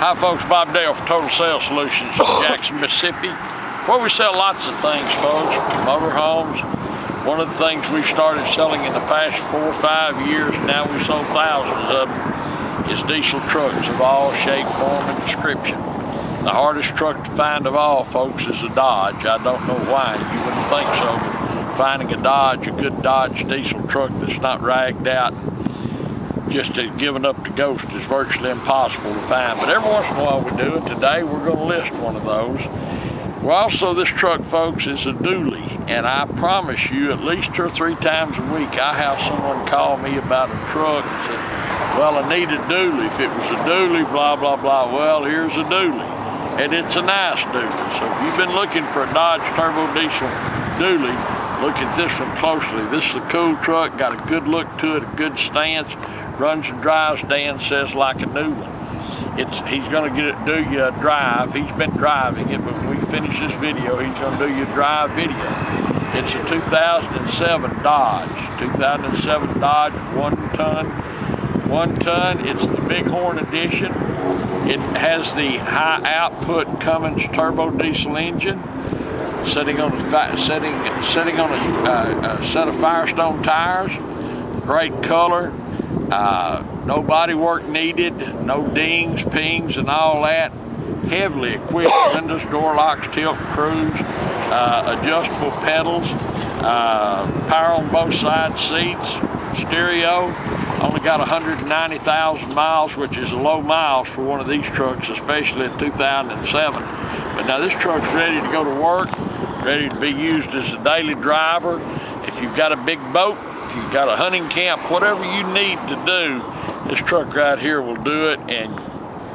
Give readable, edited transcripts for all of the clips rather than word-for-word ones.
Hi folks, Bob Dale for Total Sales Solutions in Jackson, Mississippi, where we sell lots of things, folks. Motorhomes. One of the things we've started selling in the past 4 or 5 years, now we've sold thousands of them, is diesel trucks of all shape, form, and description. The hardest truck to find of all, folks, is a Dodge. I don't know why, you wouldn't think so, but finding a Dodge, a good Dodge diesel truck that's not ragged out, just given up to ghost, is virtually impossible to find. But every once in a while we do, and today we're going to list one of those. Well, also this truck, folks, is a dually, and I promise you at least 2 or 3 times a week I have someone call me about a truck and say, well, I need a dually. If it was a dually, blah, blah, blah. Well, here's a dually, and it's a nice dually. So if you've been looking for a Dodge Turbo Diesel dually, look at this one closely. This is a cool truck, got a good look to it, a good stance. Runs and drives, Dan says, like a new one. He's going to do you a drive. He's been driving it, but when we finish this video, he's going to do you a drive video. It's a 2007 Dodge. 2007 Dodge, 1 ton. 1 ton. It's the Bighorn edition. It has the high output Cummins turbo diesel engine, sitting on a set of Firestone tires. Great color. No body work needed, no dings, pings, and all that. Heavily equipped windows, door locks, tilt cruise, adjustable pedals, power on both side seats, stereo. Only got 190,000 miles, which is low miles for one of these trucks, especially in 2007. But now this truck's ready to go to work, ready to be used as a daily driver. If you've got a big boat, if you've got a hunting camp, whatever you need to do, this truck right here will do it, and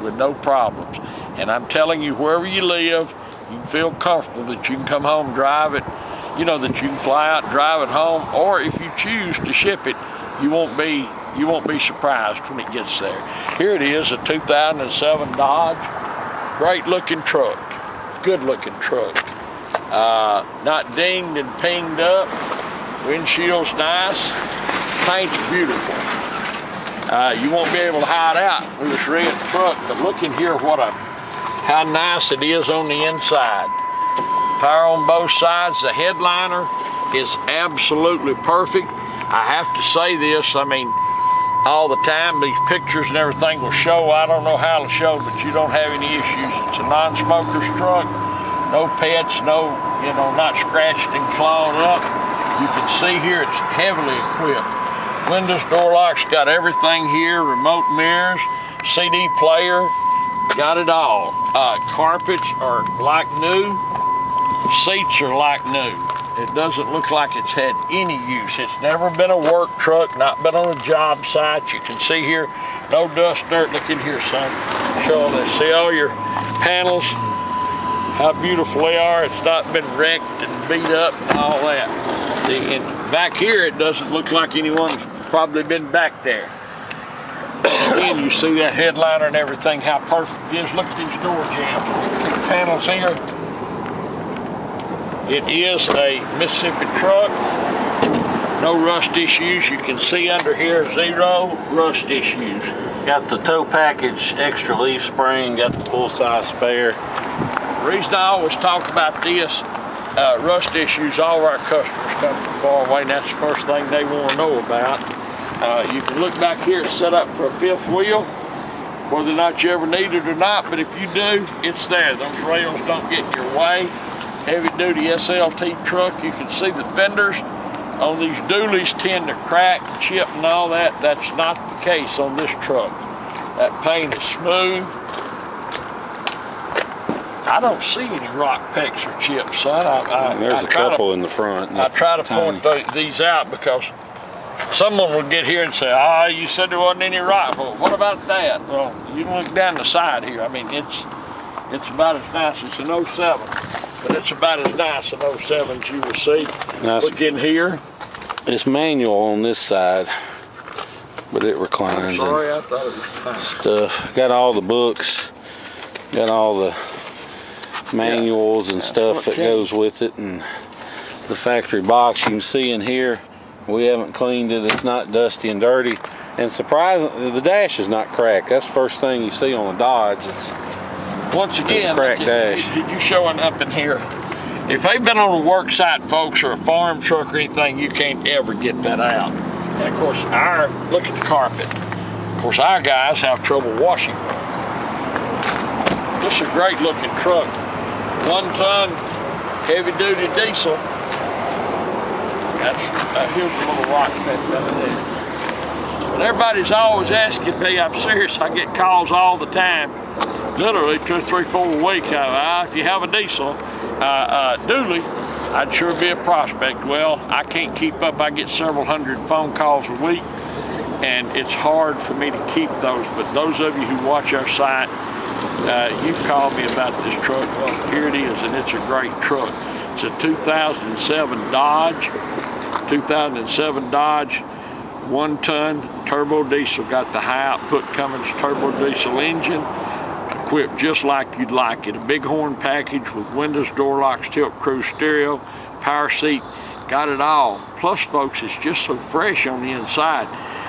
with no problems. And I'm telling you, wherever you live, you can feel comfortable that you can come home, drive it, you know, that you can fly out, drive it home, or if you choose to ship it, you won't be surprised when it gets there. Here it is, a 2007 Dodge. Great looking truck, good looking truck. Not dinged and pinged up. Windshield's nice, paint's beautiful. You won't be able to hide out with this red truck, but look in here how nice it is on the inside. Power on both sides. The headliner is absolutely perfect. I have to say this, I mean, all the time, these pictures and everything will show. I don't know how to show, but you don't have any issues. It's a non-smoker's truck, no pets, no, not scratched and clawed up. You can see here it's heavily equipped. Windows, door locks, got everything here, remote mirrors, CD player, got it all. Carpets are like new, seats are like new. It doesn't look like it's had any use. It's never been a work truck, not been on a job site. You can see here, no dust, dirt. Look in here, son. Show them this. See all your panels, how beautiful they are. It's not been wrecked and beat up and all that. And back here, it doesn't look like anyone's probably been back there. Again, you see that headliner and everything, how perfect it is. Look at these door jambs. These panels here. It is a Mississippi truck. No rust issues. You can see under here, 0 rust issues. Got the tow package, extra leaf spring, got the full-size spare. The reason I always talk about this, rust issues, all of our customers come from far away, and that's the first thing they want to know about. You can look back here, it's set up for a 5th wheel, whether or not you ever need it or not, but if you do, it's there. Those rails don't get in your way. Heavy duty SLT truck, you can see the fenders on these dualies tend to crack, chip, and all that. That's not the case on this truck. That paint is smooth. I don't see any rock pecks or chips, son. There's a couple in the front. I try to point these out because someone will get here and say, "Ah, you said there wasn't any rock." Well, what about that? Well, you can look down the side here. I mean, it's about as nice as an 07, but it's about as nice an 07 as you will see. Nice. Look in here. It's manual on this side, but it reclines. I'm sorry, I thought it was fine. Stuff. Got all the books. Got all the manuals and stuff that goes with it, and the factory box. You can see in here, we haven't cleaned it. It's not dusty and dirty. And surprisingly, the dash is not cracked. That's the first thing you see on a Dodge. Once again, a cracked dash. Did you showing up in here? If they've been on a work site, folks, or a farm truck or anything, you can't ever get that out. And of course, look at the carpet. Of course, our guys have trouble washing. This is a great looking truck. 1 ton, heavy duty diesel. Here's a little rock there. But everybody's always asking me, I'm serious, I get calls all the time. Literally 2, 3, 4 a week. If you have a diesel, dually, I'd sure be a prospect. Well, I can't keep up. I get several hundred phone calls a week, and it's hard for me to keep those. But those of you who watch our site, you've called me about this truck. Well, here it is, and it's a great truck. It's a 2007 Dodge. 2007 Dodge, 1 ton turbo diesel. Got the high output Cummins turbo diesel engine, equipped just like you'd like it. A bighorn package with windows, door locks, tilt cruise stereo, power seat, got it all. Plus, folks, it's just so fresh on the inside.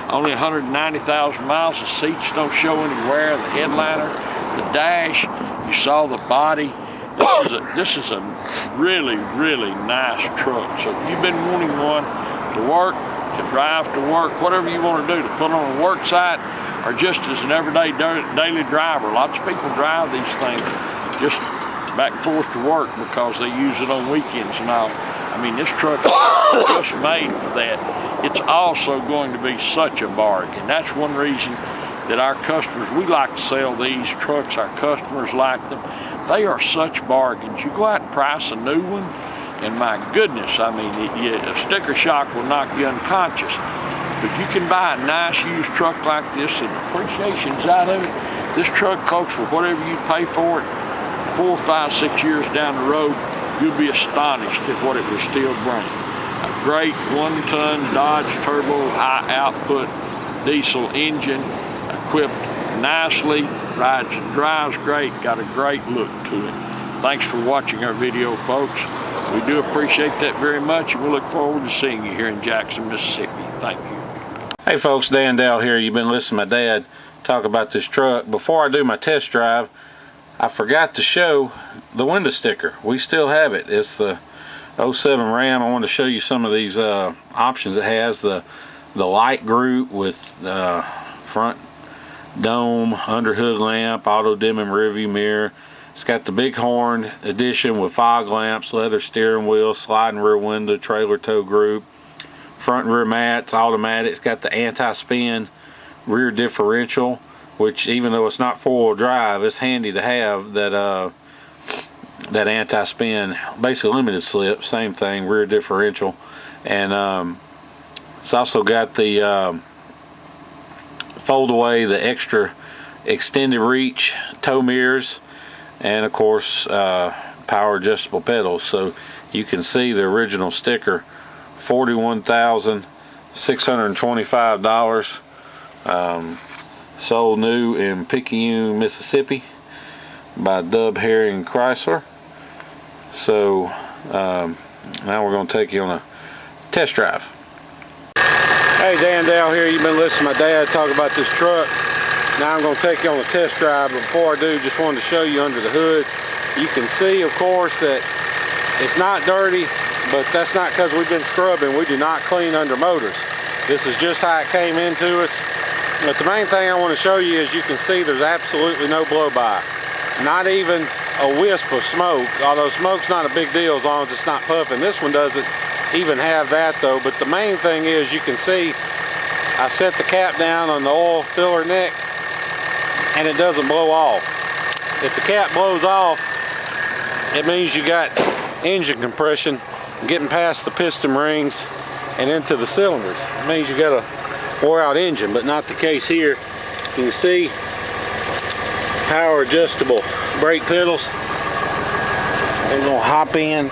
Only 190,000 miles. The seats don't show any wear. The headliner, the dash, you saw the body. This is a really, really nice truck. So if you've been wanting one to work, to drive to work, whatever you want to do, to put on a work site, or just as an everyday daily driver. Lots of people drive these things just back and forth to work because they use it on weekends and all. I mean, this truck is just made for that. It's also going to be such a bargain. That's one reason that our customers, we like to sell these trucks. Our customers like them. They are such bargains. You go out and price a new one, and my goodness, I mean, a sticker shock will knock you unconscious. But you can buy a nice used truck like this, and appreciation's out of it. This truck, folks, for whatever you pay for it, 4, 5, 6 years down the road, you'll be astonished at what it will still bring. A great 1 ton Dodge turbo high output diesel engine, equipped nicely, rides and drives great, got a great look to it. Thanks for watching our video, folks. We do appreciate that very much, and we look forward to seeing you here in Jackson, Mississippi. Thank you. Hey folks, Dan Dale here. You've been listening to my dad talk about this truck. Before I do my test drive, I forgot to show the window sticker. We still have it. It's the 07 Ram. I want to show you some of these options it has. The light group with front dome, under hood lamp, auto dimming rear view mirror. It's got the Bighorn edition with fog lamps, leather steering wheel, sliding rear window, trailer tow group, front and rear mats, automatic. It's got the anti-spin rear differential, which even though it's not 4-wheel drive, it's handy to have that that anti-spin, basically limited slip, same thing, rear differential. And it's also got the fold away, the extra extended reach tow mirrors, and of course power adjustable pedals. So you can see the original sticker, $41,625, sold new in Picayune, Mississippi by Dub Herring Chrysler. So now we're going to take you on a test drive. Hey, Dan Dale here. You've been listening to my dad talk about this truck. Now I'm going to take you on a test drive, but before I do, just wanted to show you under the hood. You can see, of course, that it's not dirty, but that's not because we've been scrubbing. We do not clean under motors. This is just how it came into us. But the main thing I want to show you is you can see there's absolutely no blow-by. Not even a wisp of smoke, although smoke's not a big deal as long as it's not puffing. This one doesn't even have that though. But the main thing is you can see I set the cap down on the oil filler neck and it doesn't blow off. If the cap blows off, it means you got engine compression getting past the piston rings and into the cylinders. It means you got a wore out engine, but not the case here. You can see power adjustable brake pedals. They're gonna hop in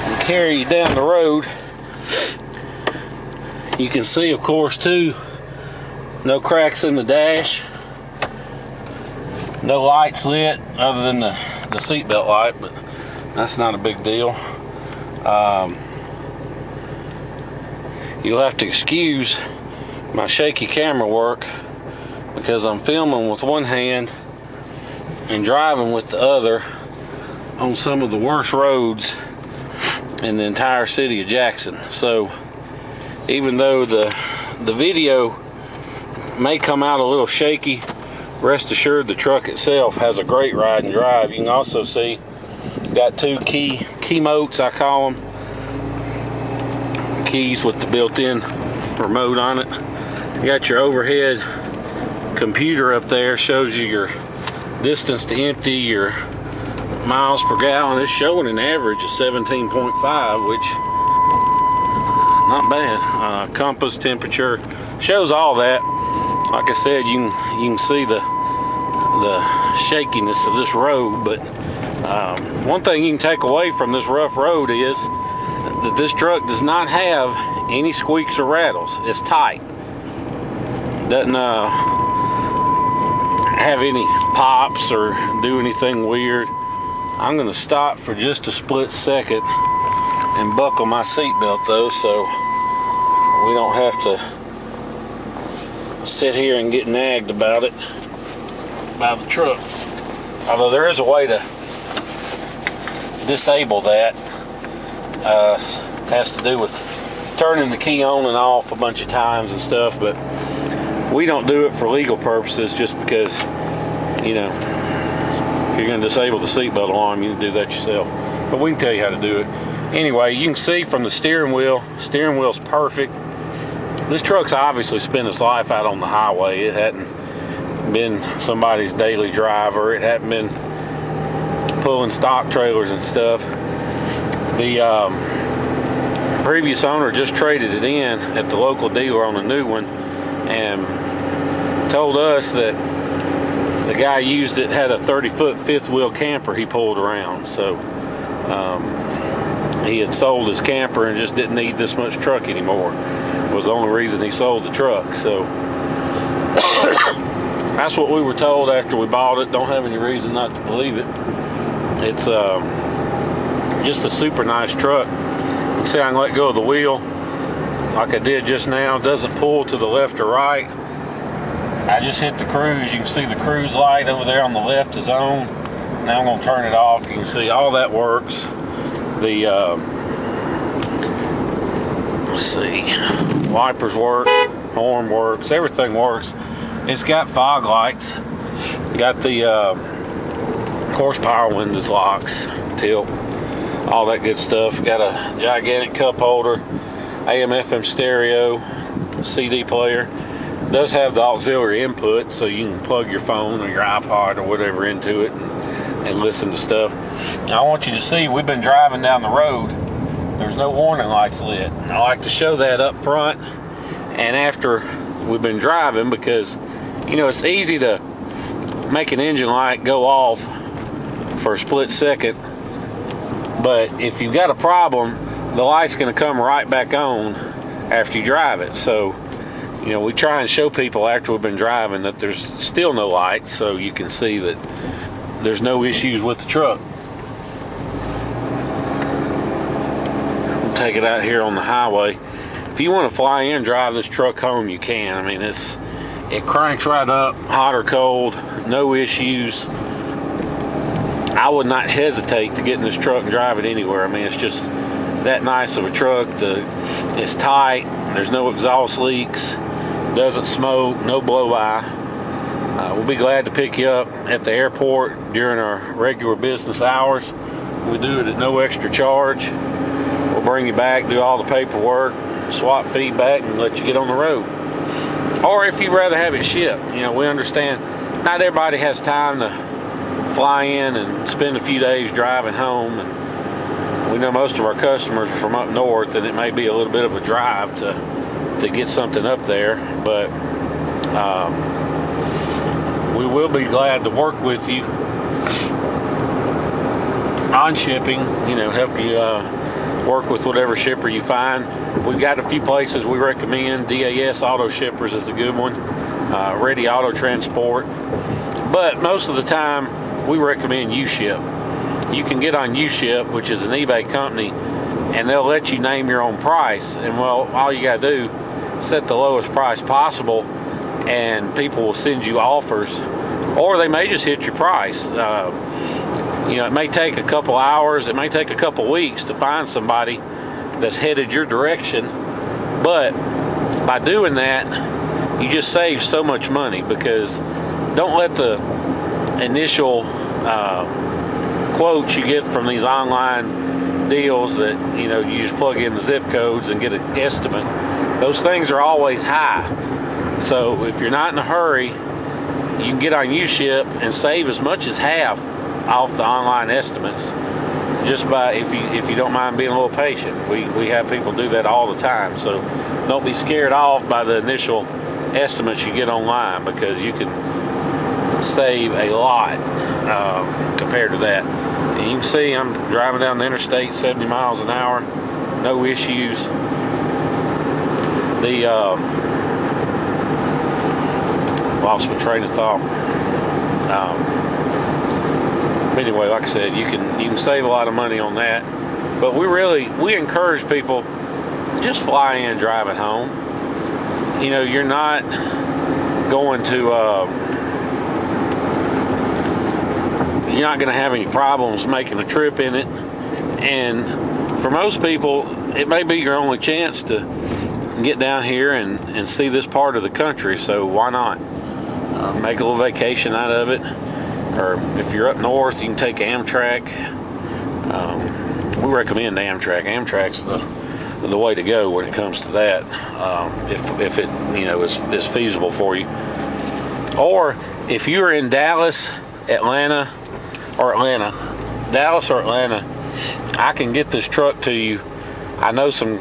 and carry you down the road. You can see, of course, too, no cracks in the dash, no lights lit other than the seatbelt light, but that's not a big deal. You'll have to excuse my shaky camera work because I'm filming with one hand and driving with the other on some of the worst roads in the entire city of Jackson. So even though the video may come out a little shaky, rest assured the truck itself has a great ride and drive. You can also see got two key motes, I call them, keys with the built-in remote on it. You got your overhead computer up there, shows you your distance to empty, your miles per gallon. It's showing an average of 17.5, which not bad. Compass, temperature, shows all that. Like I said, you can see the shakiness of this road, but one thing you can take away from this rough road is that this truck does not have any squeaks or rattles. It's tight. Doesn't have any pops or do anything weird. I'm gonna stop for just a split second and buckle my seatbelt though, so we don't have to sit here and get nagged about it by the truck. Although there is a way to disable that. Has to do with turning the key on and off a bunch of times and stuff, but we don't do it for legal purposes, just because, you know, if you're going to disable the seatbelt alarm, you can do that yourself. But we can tell you how to do it. Anyway, you can see from the steering wheel's perfect. This truck's obviously spent its life out on the highway. It hadn't been somebody's daily driver. It hadn't been pulling stock trailers and stuff. The previous owner just traded it in at the local dealer on a new one and told us that the guy used it, had a 30-foot fifth wheel camper he pulled around. So he had sold his camper and just didn't need this much truck anymore. It was the only reason he sold the truck. So that's what we were told after we bought it. Don't have any reason not to believe it. It's just a super nice truck. You see, I can let go of the wheel like I did just now. It doesn't pull to the left or right. I just hit the cruise. You can see the cruise light over there on the left is on. Now I'm going to turn it off. You can see all that works. The let's see, wipers work, horn works, everything works. It's got fog lights. Got the course power windows, locks, tilt, all that good stuff. Got a gigantic cup holder, AM FM stereo, CD player. It does have the auxiliary input, so you can plug your phone or your iPod or whatever into it and listen to stuff. Now I want you to see, we've been driving down the road. There's no warning lights lit. I like to show that up front and after we've been driving, because you know it's easy to make an engine light go off for a split second, but if you've got a problem, the light's going to come right back on after you drive it. So you know, we try and show people after we've been driving that there's still no lights, so you can see that there's no issues with the truck. We'll take it out here on the highway. If you want to fly in and drive this truck home, you can. I mean, it cranks right up, hot or cold, no issues. I would not hesitate to get in this truck and drive it anywhere. I mean, it's just that nice of a truck. It's tight, there's no exhaust leaks, doesn't smoke, no blow by. We'll be glad to pick you up at the airport during our regular business hours. We do it at no extra charge. We'll bring you back, do all the paperwork, swap feedback, and let you get on the road. Or if you'd rather have it shipped, you know, we understand not everybody has time to fly in and spend a few days driving home, and we know most of our customers are from up north, and it may be a little bit of a drive to get something up there, but we will be glad to work with you on shipping, you know, help you work with whatever shipper you find. We've got a few places we recommend. DAS Auto Shippers is a good one, Ready Auto Transport, but most of the time we recommend U-Ship. You can get on U-Ship, which is an eBay company and they'll let you name your own price. And well, all you gotta do is set the lowest price possible, and people will send you offers, or they may just hit your price. You know, it may take a couple hours, it may take a couple weeks to find somebody that's headed your direction, but by doing that, you just save so much money, because don't let the initial quotes you get from these online deals that, you know, you just plug in the zip codes and get an estimate. Those things are always high. So if you're not in a hurry, you can get on UShip and save as much as half off the online estimates, just by, if you don't mind being a little patient. We have people do that all the time, so don't be scared off by the initial estimates you get online, because you can save a lot compared to that. And you can see I'm driving down the interstate 70 miles an hour, no issues. The lost my train of thought. Anyway, like I said, you can save a lot of money on that. But we encourage people, just fly in, drive it home. You know, you're not going to you're not going to have any problems making a trip in it. And for most people, it may be your only chance to get down here and see this part of the country. So why not make a little vacation out of it? Or if you're up north, you can take Amtrak. We recommend Amtrak. Amtrak's the way to go when it comes to that, if it, you know, is feasible for you. Or if you're in Dallas or Atlanta, I can get this truck to you. I know some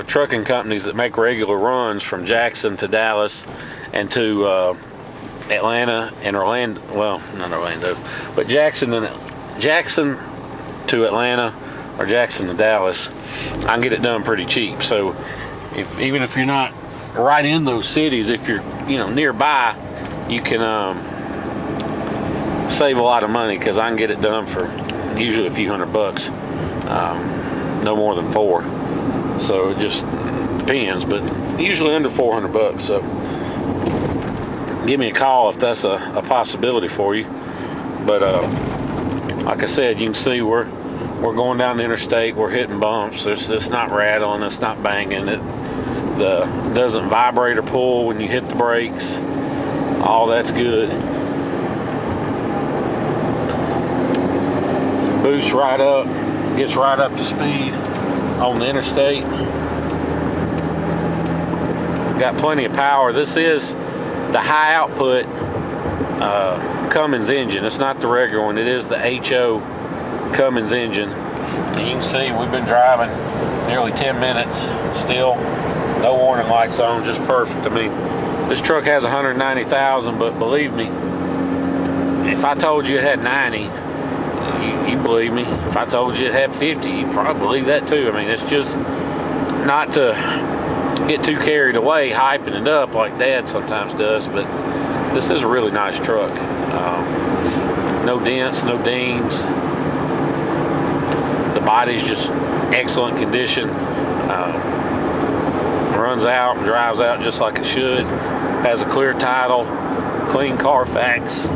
trucking companies that make regular runs from Jackson to Dallas and to Atlanta and Orlando. Well, not Orlando, but Jackson to Atlanta or Jackson to Dallas. I can get it done pretty cheap. So even if you're not right in those cities, if you're, you know, nearby, you can save a lot of money, because I can get it done for usually a few $100, no more than $4. So it just depends, but usually under $400. So give me a call if that's a possibility for you. But like I said, you can see we're going down the interstate. We're hitting bumps. It's not rattling. It's not banging. It doesn't vibrate or pull when you hit the brakes. All that's good. Boosts right up. Gets right up to speed on the interstate. Got plenty of power. This is the high output Cummins engine. It's not the regular one. It is the HO Cummins engine. And you can see we've been driving nearly 10 minutes. Still no warning lights on, just perfect. I mean, this truck has 190,000, but believe me, if I told you it had 90, you believe me. If I told you it had 50, you'd probably believe that too. I mean, it's just not to get too carried away hyping it up like Dad sometimes does, but this is a really nice truck. No dents, no dings. The body's just excellent condition. Runs out and drives out just like it should. Has a clear title, clean Carfax,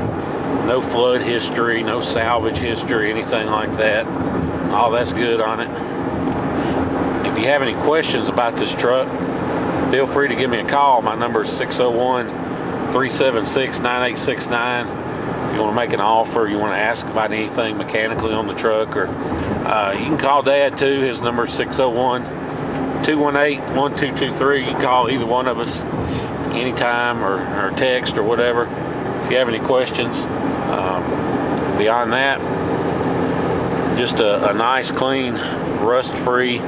no flood history, no salvage history, anything like that. All that's good on it. If you have any questions about this truck, feel free to give me a call. My number is 601-376-9869. If you want to make an offer, you want to ask about anything mechanically on the truck, or you can call Dad too. His number is 601-218-1223. You can call either one of us anytime, or text or whatever if you have any questions. Beyond that, just a nice, clean, rust-free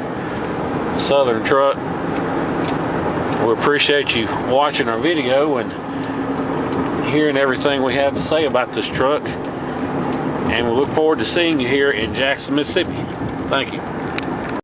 Southern truck. We appreciate you watching our video and hearing everything we have to say about this truck, and we look forward to seeing you here in Jackson, Mississippi. Thank you.